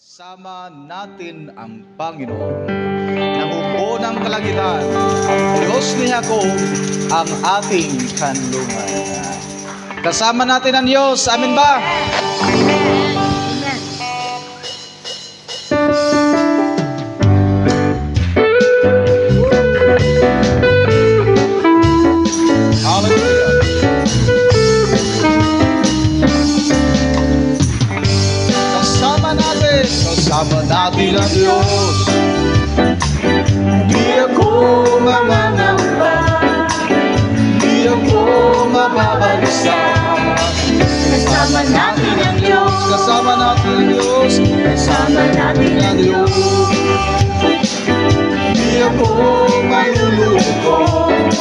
Kasama natin ang Panginoon. Nangupo ng kalangitan, ang Diyos ni Jacob, ang ating kanlungan. Kasama natin ang Diyos. Amin ba? Hallelujah. Kasama natin ang Diyos. Di ako mamangamba, di ako mababalisa. Kasama natin ang Diyos. Kasama natin ang Diyos. Kasama natin ang Diyos. Di ako malulungkot,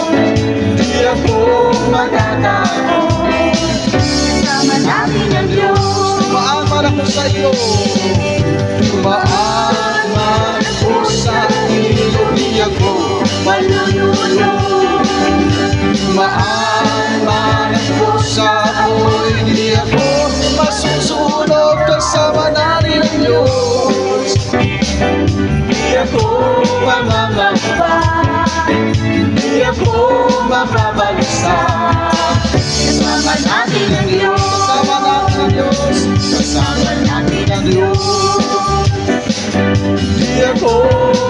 di ako matatakot. Kasama natin ang Diyos. Tumaan man ako sa iyo, tumaan man ako sa iyo, di ako Malulunod. tumaan man ako sa apoy, di ako masusunog. Kasama natin ang Diyos. Di ako mamamangamba, di ako mababalisa. Kasama natin ang Diyos. Kasama natin ang Diyos. Kasama natin ang Diyos. Di ako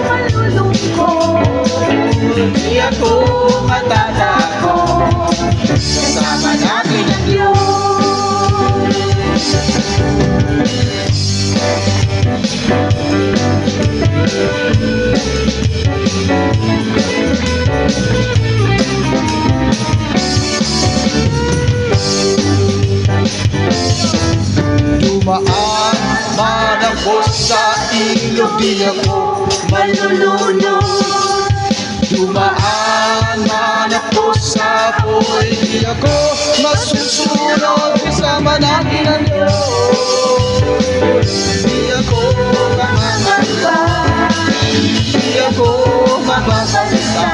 Malulungkot. di ako matatakot. Kasama natin ang Diyos. Dumaan man ako sa ilog, di ako Malulunod. dumaan man ako sa apoy, di ako masusunod. Kasama natin ang Diyos. Di ako mamamangamba, di ako mababalisa.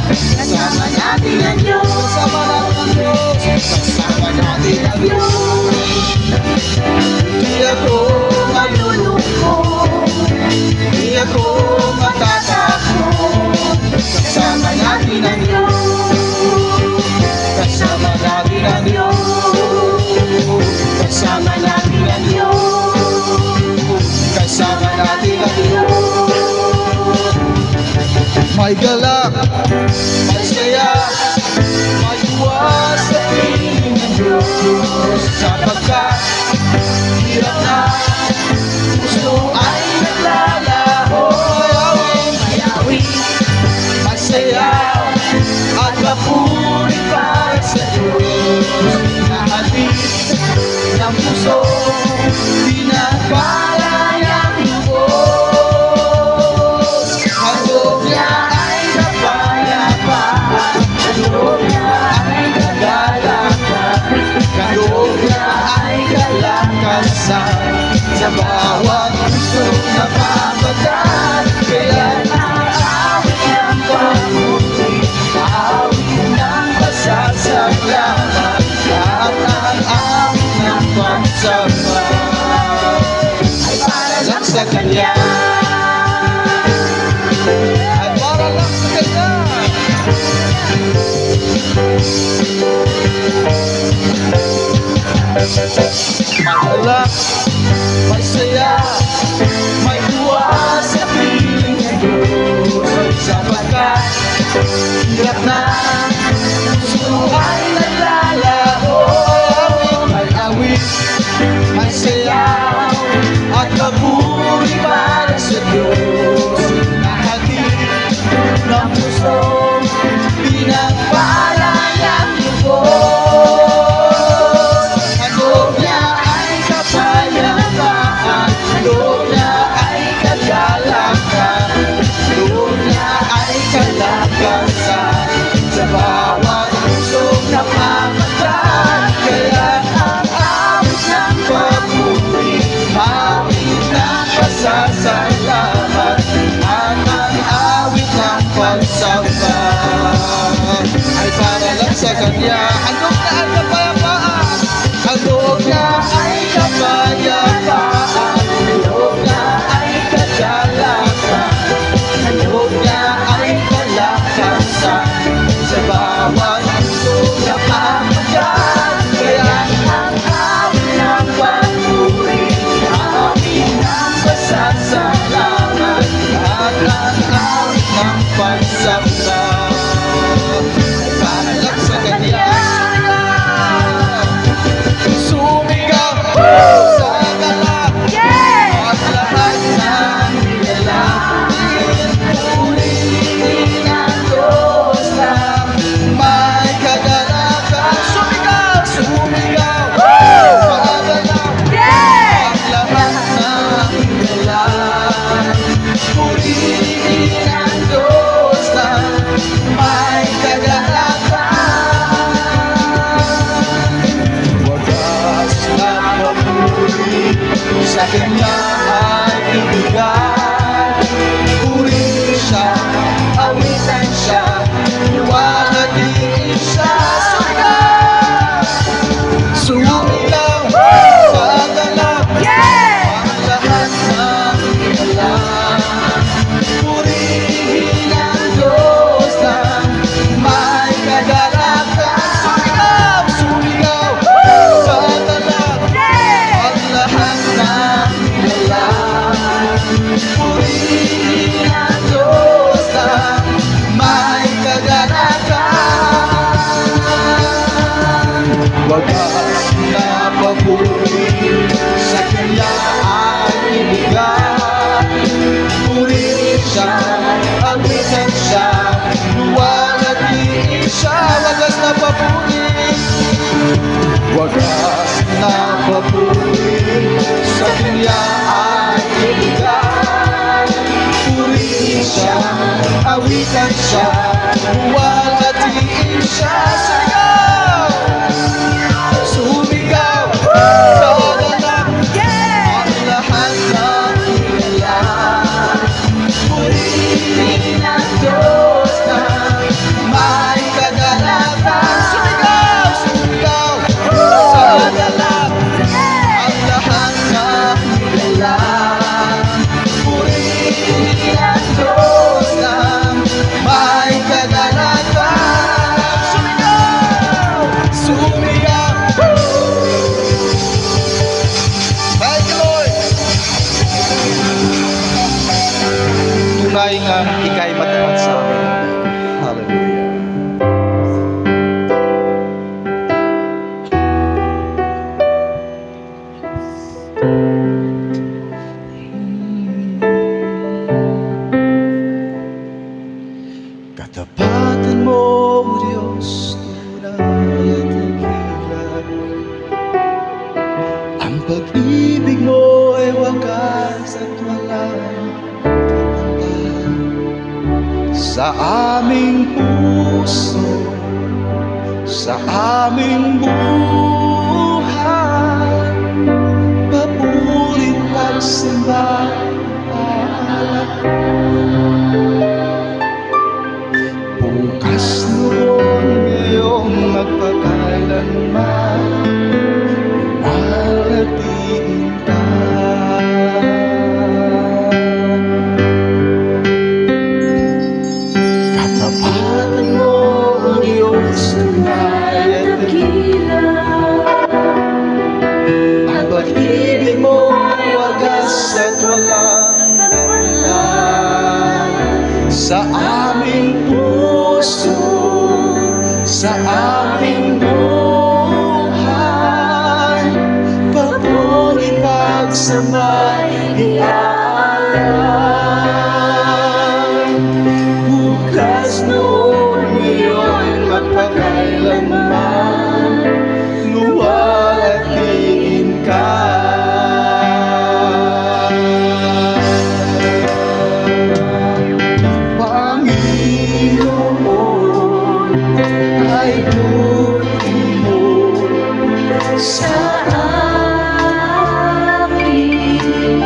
Kasama natin ang Diyos. Kasama natin ang Diyos. Kasama natin ang Diyos. Di ako Malulungkot. di ako matatakot. Kasama natin ang Diyos. Kasama natin ang Diyos. Kasama natin ang Diyos. Kasama natin ang Diyos. May galak, may saya, may buwas sa piling ng Diyos. Sapagkat hirap na puso ay naglalaho. Mayawi, masayaw, at mapuri para sa Diyos. Nahatid ng puso, pinagpalayang lubos. Ang loob niya ay kapayapaan, ang loob niya ay kagalakan, ang loob niya ay kalakasan. Sa bawat puso na papagat, kaya naawit ng pamuli, awit ng pasasalamat, at ang awit ng pagsamba ay para lang sa Kanya. Ay para lang sa Kanya. Magalak, may saya, may buwas sa piling ng Diyos. Sapagkat hirap na puso ay naglalaho. May awit, may sayaw, at papuri para sa Diyos. Nahatid ng puso, pinagpalayang lubos. Ang loob niya ay kapayapaan, ang loob niya ay kagalakan, ang loob niya ay kalakasan. Sa bawat pusong napamataan, kaya ang awit ng papuri, awit ng pasasalamat, at ang awit ng pagsamba ay para lang sa Kanya. Ang loob na ay kapayapaan, ang loob niya ay kapayapaan, ang loob ibigay. Purihin siya, awitan siya, luwalhatiin siya. Sumigaw! Sumigaw sa ganap ang lahat ng alam. Purihin ang Diyos ng may kagalakan. Sumigaw! Sumigaw sa ganap ang lahat ng alam. Purihin ang Diyos ng may kagalakan. Wagas na papuri sa Kanya ay ibigay. Purihin siya, awitan siya, luwalhatiin siya. Wagas na papuri, wagas na papuri sa Kanya ay ibigay. Purihin siya, awitan siya, luwalhatiin siya. Sumigaw! Sumigaw sa ganap ang lahat ng ilan. Purihin ang Diyos ng may kagalakan. Sumigaw! Sumigaw sa ganap ang lahat ng ilan. Purihin ang Diyos ng may kagalakan. Sumigaw! Sumigaw! Thank you, Lord! Tunay nga ika'y matapat sa amin. Hallelujah. Katapatan mo, O Diyos, tunay at dakilat. Ang pag-ibig mo ay wagas at walang kapantay. Sa aming puso, sa aming buhay, papurit pagsamba alak. Bukas noon, ngayong magpakailanman, luwalhatiin ka. Katapatan mo, O Diyos, tunay at dakilat. Ang pag-ibig mo ay wagas at walang kapantay. Sa aming puso, sa aming buhay, patuloy pagsamay iaalay. Bukas noon, ngayon, magpakailanman, luwalhatiin ka. Panginoon, ay buti mo sa akin.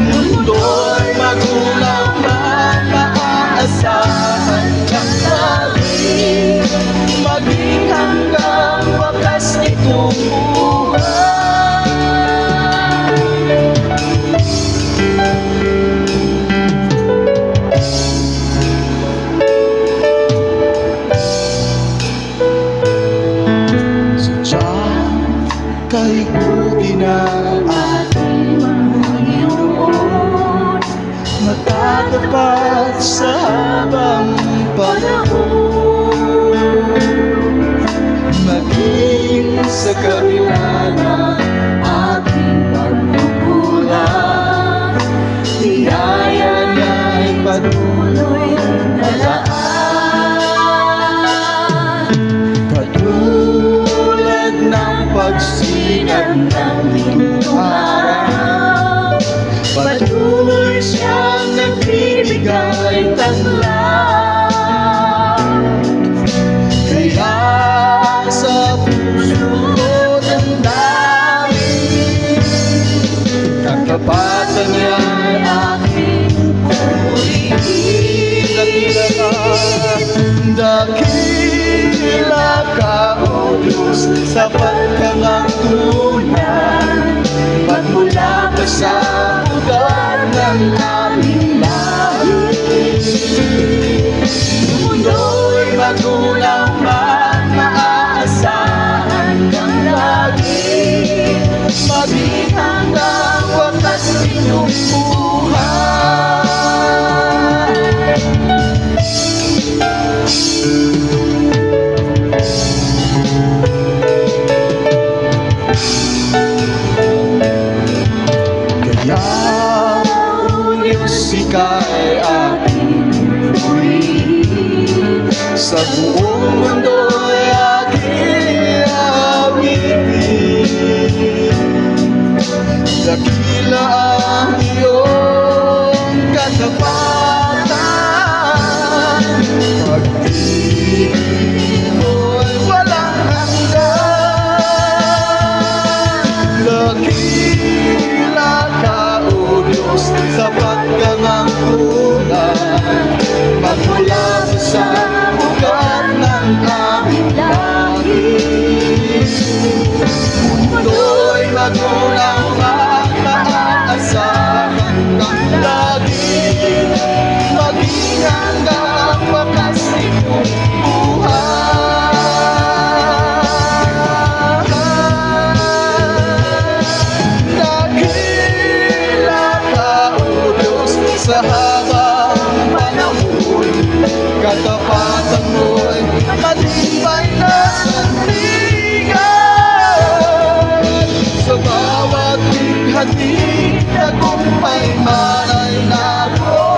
Mundo'y magulang man, maaasahan kang lagi, maging hanggang wakas itong buhay. Sadyang kaikutin ang ating Panginoon, matatapat sa habang panahon, maging sa kabila ng ating pagkukulang, biyaya niya'y patuloy na laan. Katulad ng pagsikat ng lingkong araw, patuloy siyang nagbibigay tanglad. Kaya sa puso ko damdamin, katapatan niya'y aking purihin. Dakila ka, O Diyos, sapat kang ang tunay, magmula pa sa ugat ng aming lahi. Mundo'y magulang man, maaasahan kang lagi, maging hanggang wakas inyong buhay. Kaya, O Diyos, ika'y aking purihin, sa buong mundo'y aking awitin. Dakila ang iyong katapatan, pag-ibig mo'y walang hanggan. Dakila ka, O Diyos, sapat kang ang tunay, magmula pa sa ugat ng aming lahi. Mundo'y magulang at maaasahan kang lagi, maging hanggang wakas itong buhay. Dakila ka, O Diyos, sa habang panahon, katapatan mo'y matibay na sandigan. Sa bawat bighati, tagumpay man ay naroon.